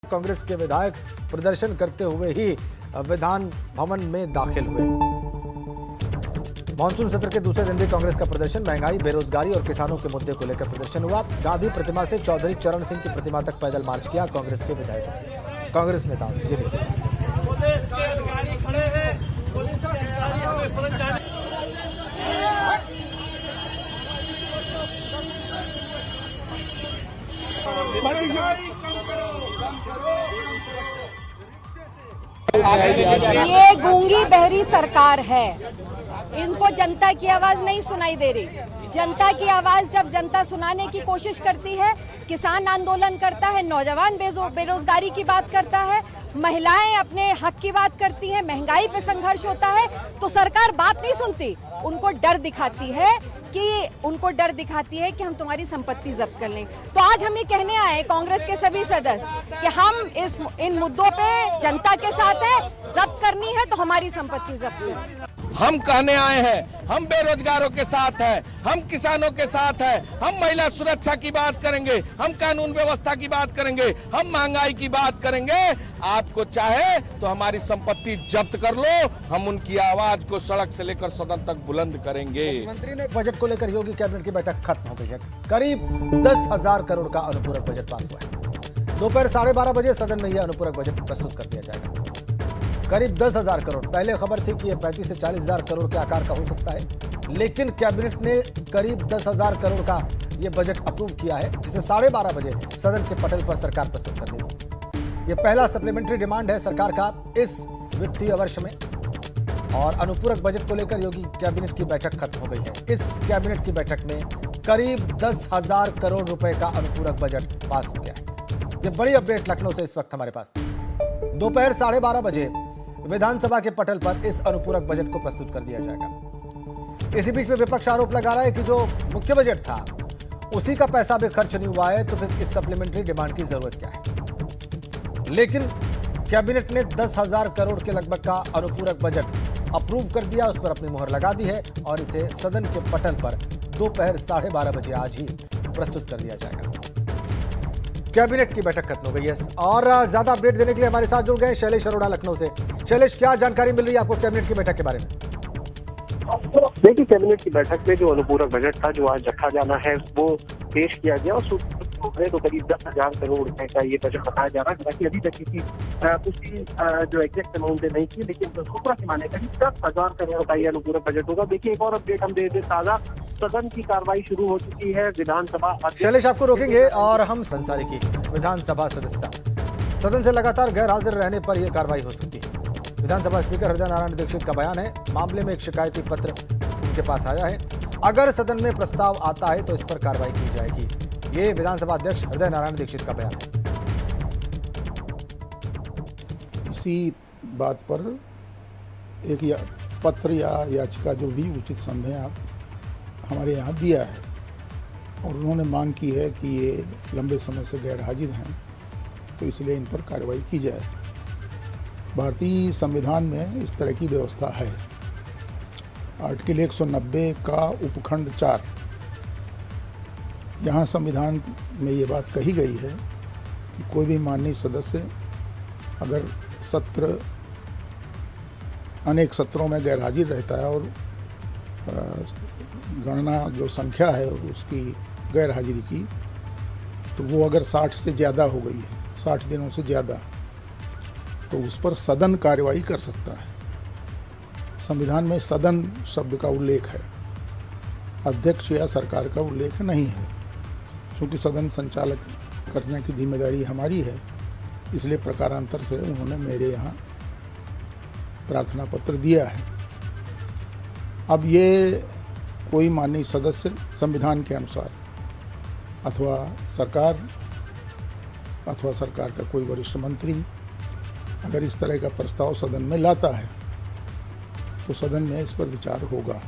कांग्रेस के विधायक प्रदर्शन करते हुए ही विधान भवन में दाखिल हुए। मानसून सत्र के दूसरे दिन भी कांग्रेस का प्रदर्शन महंगाई, बेरोजगारी और किसानों के मुद्दे को लेकर प्रदर्शन हुआ। गांधी प्रतिमा से चौधरी चरण सिंह की प्रतिमा तक पैदल मार्च किया कांग्रेस के विधायक। कांग्रेस नेताओं ने ये देखिए ये गूंगी बहरी सरकार है, इनको जनता की आवाज नहीं सुनाई दे रही। जनता की आवाज जब जनता सुनाने की कोशिश करती है, किसान आंदोलन करता है, नौजवान बेरोजगारी की बात करता है, महिलाएं अपने हक की बात करती हैं, महंगाई पे संघर्ष होता है, तो सरकार बात नहीं सुनती। उनको डर दिखाती है कि हम तुम्हारी संपत्ति जब्त कर लें। तो आज हम ये कहने आए कांग्रेस के सभी सदस्य कि हम इन मुद्दों पे जनता के साथ है, जब्त करनी है तो हमारी संपत्ति जब्त करें। हम कहने आए हैं, हम बेरोजगारों के साथ हैं, हम किसानों के साथ हैं, हम महिला सुरक्षा की बात करेंगे, हम कानून व्यवस्था की बात करेंगे, हम महंगाई की बात करेंगे। आपको चाहे तो हमारी संपत्ति जब्त कर लो, हम उनकी आवाज को सड़क से लेकर सदन तक बुलंद करेंगे। मंत्री ने बजट को लेकर योगी कैबिनेट की बैठक खत्म हो गई है। करीब 10,000 करोड़ का अनुपूरक बजट पास हुआ है। दोपहर 12:30 बजे सदन में यह अनुपूरक बजट प्रस्तुत कर दिया जाएगा। करीब 10,000 करोड़। पहले खबर थी कि यह 35 से 40,000 करोड़ के आकार का हो सकता है, लेकिन कैबिनेट ने करीब 10,000 करोड़ का यह बजट अप्रूव किया है, जिसे 12:30 बजे सदन के पटल पर सरकार प्रस्तुत कर देगी। यह पहला सप्लीमेंट्री डिमांड है सरकार का इस वित्तीय वर्ष में। और अनुपूरक बजट को लेकर योगी कैबिनेट की बैठक खत्म हो गई है। इस कैबिनेट की बैठक में करीब 10,000 करोड़ रुपए का अनुपूरक बजट पास हो गया है। यह बड़ी अपडेट लखनऊ से इस वक्त हमारे पास। दोपहर 12:30 बजे विधानसभा के पटल पर इस अनुपूरक बजट को प्रस्तुत कर दिया जाएगा। इसी बीच में विपक्ष आरोप लगा रहा है कि जो मुख्य बजट था उसी का पैसा भी खर्च नहीं हुआ है, तो फिर इस सप्लीमेंट्री डिमांड की जरूरत क्या है। लेकिन कैबिनेट ने 10,000 करोड़ के लगभग का अनुपूरक बजट अप्रूव कर दिया, उस पर अपनी मुहर लगा दी है और इसे सदन के पटल पर दोपहर 12:30 बजे आज ही प्रस्तुत कर दिया जाएगा। कैबिनेट की बैठक खत्म हो गई है और ज्यादा अपडेट देने के लिए हमारे साथ जुड़ गए शैलेश अरोड़ा लखनऊ से। शैलेश, क्या जानकारी मिल रही है आपको कैबिनेट की बैठक के बारे में? देखिए, कैबिनेट की बैठक में जो अनुपूरक बजट था जो आज रखा जाना है वो पेश किया गया और तो करीब 10,000 करोड़ रुपए का ये बजट बताया जा रहा है। हालांकि अभी तक किसी पुष्टि जो एग्जैक्ट अमाउंट नहीं की, लेकिन सूत्रों की माने करीब 10,000 करोड़ का ये अनुपूरक बजट होगा। देखिए, एक और अपडेट हम दे दें ताजा, सदन की कार्रवाई शुरू हो चुकी है। विधानसभा शैलेश, आपको रोकेंगे और हम संसारी की विधानसभा सदस्यता सदन से लगातार गैर हाजिर रहने पर यह कार्रवाई हो सकती है। विधानसभा स्पीकर हृदय नारायण दीक्षित का बयान है, मामले में एक शिकायती पत्र उनके पास आया है। अगर सदन में प्रस्ताव आता है तो इस पर कार्रवाई की जाएगी। ये विधानसभा अध्यक्ष हृदय नारायण दीक्षित का बयान है। इसी बात पर एक पत्र या याचिका जो भी उचित समझें आप हमारे यहाँ दिया है और उन्होंने मांग की है कि ये लंबे समय से गैर हाजिर हैं, तो इसलिए इन पर कार्रवाई की जाए। भारतीय संविधान में इस तरह की व्यवस्था है। आर्टिकल 190 का उपखंड 4, यहाँ संविधान में ये बात कही गई है कि कोई भी माननीय सदस्य अगर अनेक सत्रों में गैर हाजिर रहता है और गणना जो संख्या है उसकी गैर हाजिरी की, तो वो अगर 60 से ज़्यादा हो गई है, 60 दिनों से ज़्यादा, तो उस पर सदन कार्रवाई कर सकता है। संविधान में सदन शब्द का उल्लेख है, अध्यक्ष या सरकार का उल्लेख नहीं है। क्योंकि सदन संचालक करने की जिम्मेदारी हमारी है, इसलिए प्रकारांतर से उन्होंने मेरे यहाँ प्रार्थना पत्र दिया है। अब ये कोई माननीय सदस्य संविधान के अनुसार अथवा सरकार का कोई वरिष्ठ मंत्री अगर इस तरह का प्रस्ताव सदन में लाता है तो सदन में इस पर विचार होगा।